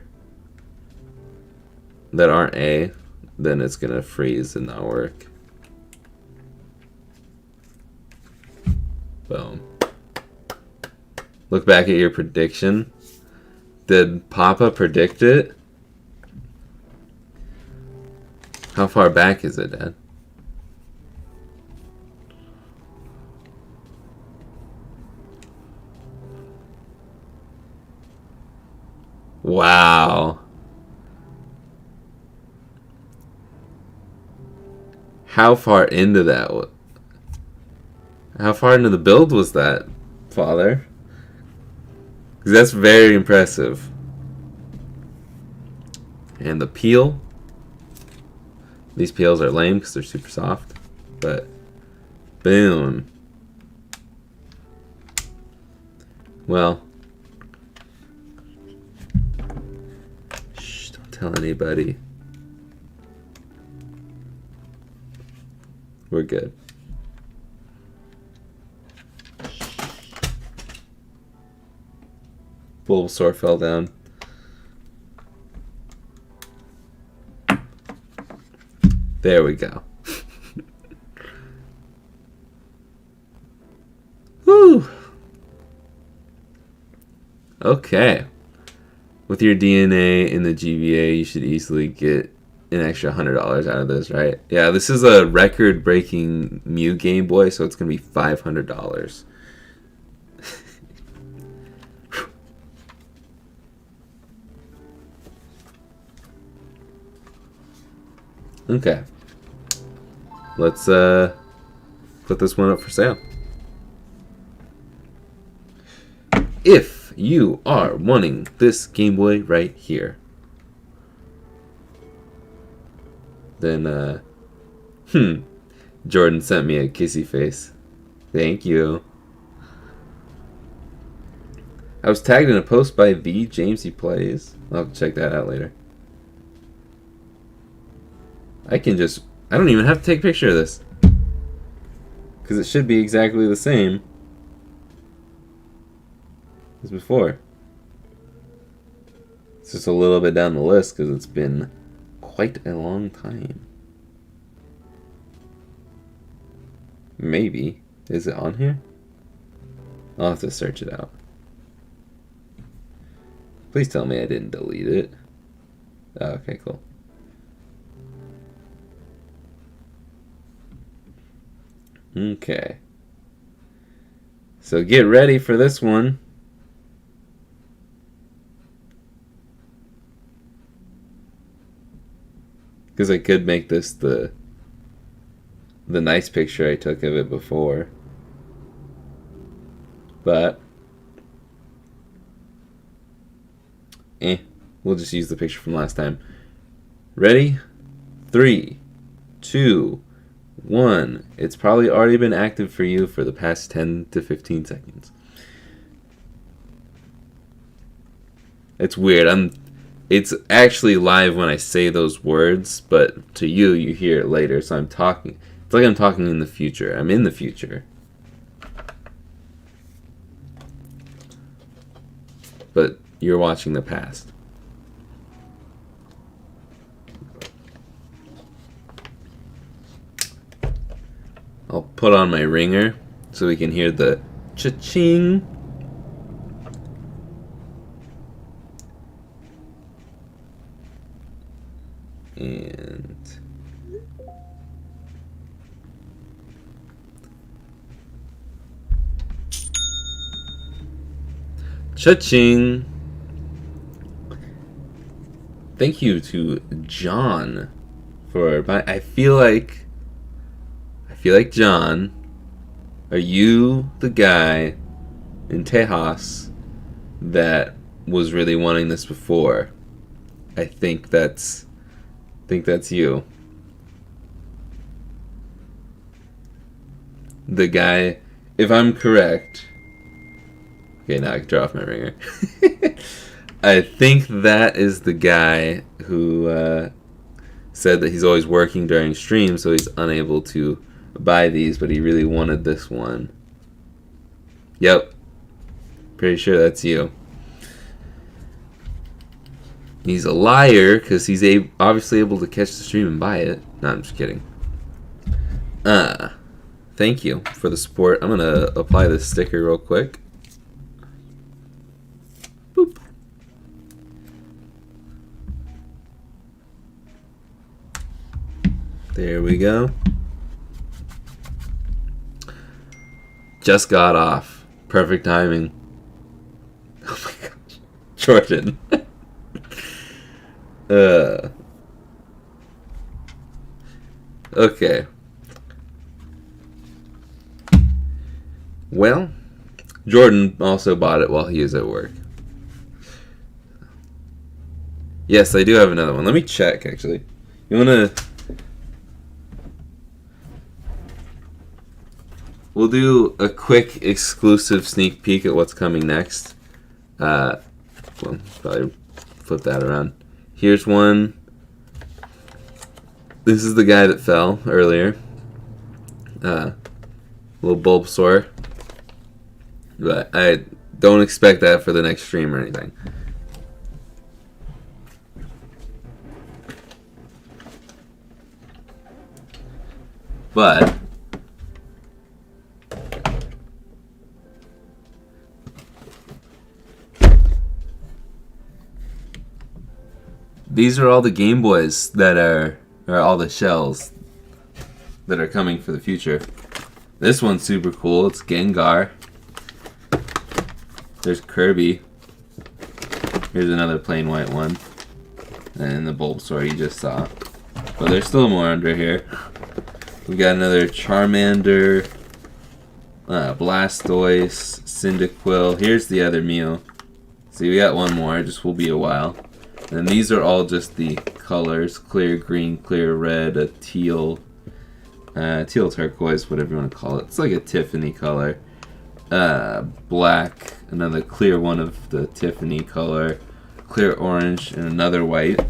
[SPEAKER 1] that aren't A, then it's gonna freeze and not work. Boom. Look back at your prediction. Did Papa predict it? How far back is it, Dad? Wow. how far into that? How far into the build was that, Father? Because that's very impressive. And the peel. These peels are lame because they're super soft. But, boom. Well. Shh, don't tell anybody. We're good. Bulbasaur fell down. There we go. Woo! Okay. With your DNA in the GBA, you should easily get an extra $100 out of this, right? Yeah, this is a record-breaking MEW Game Boy, so it's going to be $500. Okay. Let's put this one up for sale. If you are wanting this Game Boy right here, then Jordan sent me a kissy face. Thank you. I was tagged in a post by the Jamesy Plays. I'll have to check that out later. I don't even have to take a picture of this. Because it should be exactly the same as before. It's just a little bit down the list because it's been quite a long time. Maybe. Is it on here? I'll have to search it out. Please tell me I didn't delete it. Oh, okay, cool. Okay. So get ready for this one. Because I could make this the nice picture I took of it before. But we'll just use the picture from last time. Ready? 3, 2, 1. It's probably already been active for you for the past 10 to 15 seconds. It's weird. It's actually live when I say those words, but to you, you hear it later. So I'm talking. It's like I'm talking in the future. I'm in the future. But you're watching the past. I'll put on my ringer so we can hear the cha-ching. And cha-ching. Thank you to John for I feel like John, are you the guy in Tejas that was really wanting this before? I think that's you. The guy, if I'm correct. Okay, now I can draw off my ringer. I think that is the guy who said that he's always working during streams, so he's unable to buy these, but he really wanted this one. Yep. Pretty sure that's you. He's a liar because he's obviously able to catch the stream and buy it. No, I'm just kidding. Thank you for the support. I'm going to apply this sticker real quick. Boop. There we go. Just got off. Perfect timing. Oh my gosh. Jordan. Okay. Well, Jordan also bought it while he was at work. Yes, I do have another one. Let me check, actually. You want to... We'll do a quick exclusive sneak peek at what's coming next. Well, probably flip that around. Here's one. This is the guy that fell earlier. Little Bulbasaur. But I don't expect that for the next stream or anything. But these are all the Game Boys that are all the shells that are coming for the future. This one's super cool. It's Gengar. There's Kirby. Here's another plain white one. And the Bulbasaur you just saw. But there's still more under here. We got another Charmander, Blastoise, Cyndaquil. Here's the other Mew. See, we got one more. It just will be a while. And these are all just the colors: clear green, clear red, a teal, teal turquoise, whatever you want to call it. It's like a Tiffany color. Black, another clear one of the Tiffany color, clear orange, and another white.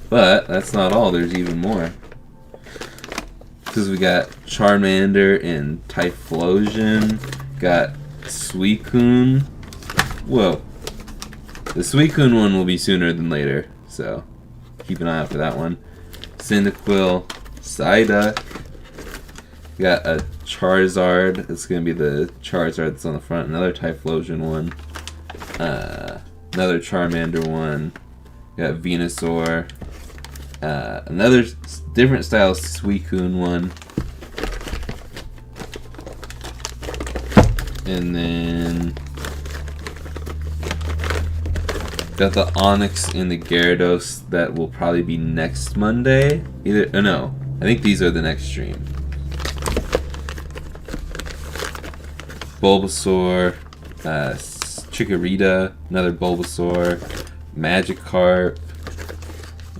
[SPEAKER 1] But that's not all. There's even more. Because we got Charmander and Typhlosion. Got Suicune. Whoa. The Suicune one will be sooner than later, so keep an eye out for that one. Cyndaquil, Psyduck. Got a Charizard. It's going to be the Charizard that's on the front. Another Typhlosion one. Another Charmander one. Got Venusaur. Another different style Suicune one. And then got the Onix and the Gyarados that will probably be next Monday. No, I think these are the next stream. Bulbasaur, Chikorita, another Bulbasaur, Magikarp,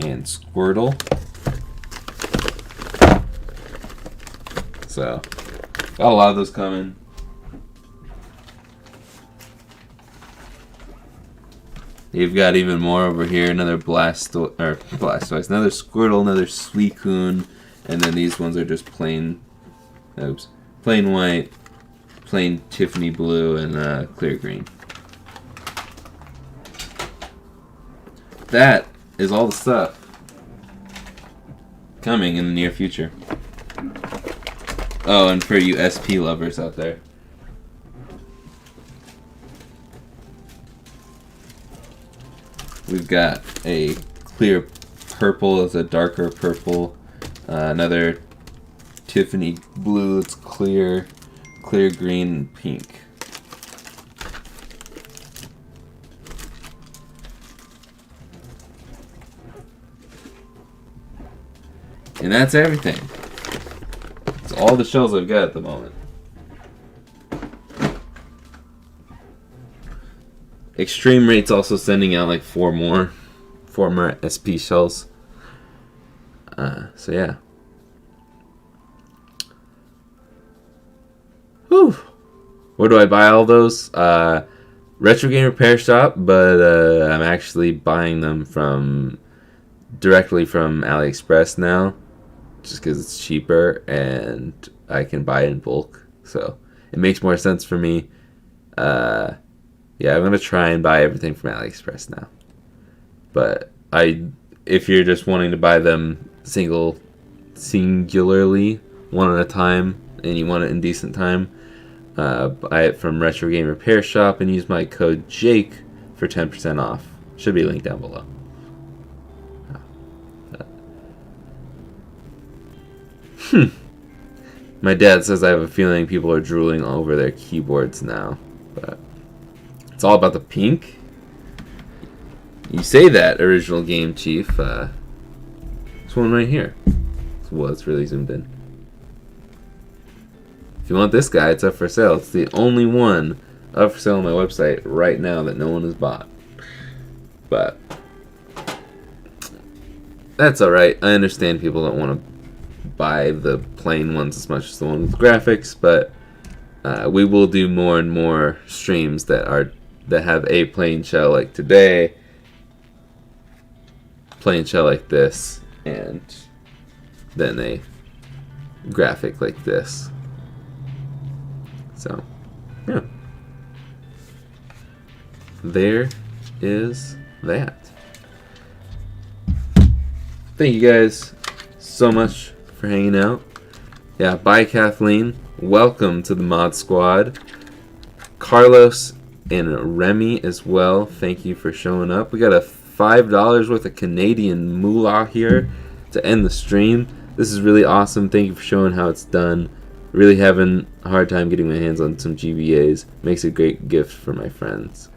[SPEAKER 1] and Squirtle. So, got a lot of those coming. You've got even more over here. Another Blastoise, another Squirtle, another Suicune, and then these ones are just plain, plain white, plain Tiffany blue, and clear green. That is all the stuff coming in the near future. Oh, and for you SP lovers out there, we've got a clear purple as a darker purple, another Tiffany blue that's clear, clear green, and pink. And that's everything. That's all the shells I've got at the moment. Extreme Rate's also sending out like four more SP shells. So yeah. Whew. Where do I buy all those? Retro Game Repair Shop, but I'm actually buying them directly from AliExpress now, just because it's cheaper and I can buy it in bulk. So it makes more sense for me. Yeah, I'm gonna try and buy everything from AliExpress now. But if you're just wanting to buy them singularly, one at a time, and you want it in decent time, buy it from Retro Game Repair Shop and use my code JAKE for 10% off. Should be linked down below. My dad says I have a feeling people are drooling over their keyboards now, but it's all about the pink. You say that, Original Game Chief. This one right here. Well, it's really zoomed in. If you want this guy, it's up for sale. It's the only one up for sale on my website right now that no one has bought. But that's alright. I understand people don't want to buy the plain ones as much as the one with graphics, but we will do more and more streams that have a plain shell like today, plain shell like this, and then a graphic like this. So, yeah. There is that. Thank you guys so much for hanging out. Yeah, bye Kathleen. Welcome to the Mod Squad. Carlos and Remy as well. Thank you for showing up. We got a $5 worth of Canadian moolah here to end the stream. This is really awesome. Thank you for showing how it's done. Really having a hard time getting my hands on some GBAs. Makes a great gift for my friends.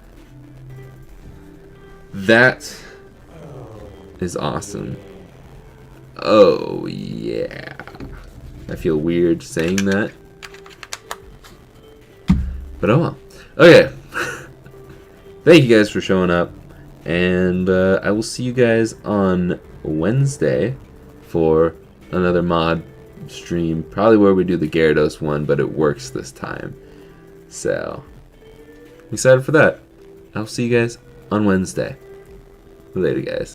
[SPEAKER 1] That is awesome. Oh yeah. I feel weird saying that. But oh well. Okay. Thank you guys for showing up. And I will see you guys on Wednesday for another mod stream. Probably where we do the Gyarados one, but it works this time. So, I'm excited for that. I'll see you guys on Wednesday. Later, guys.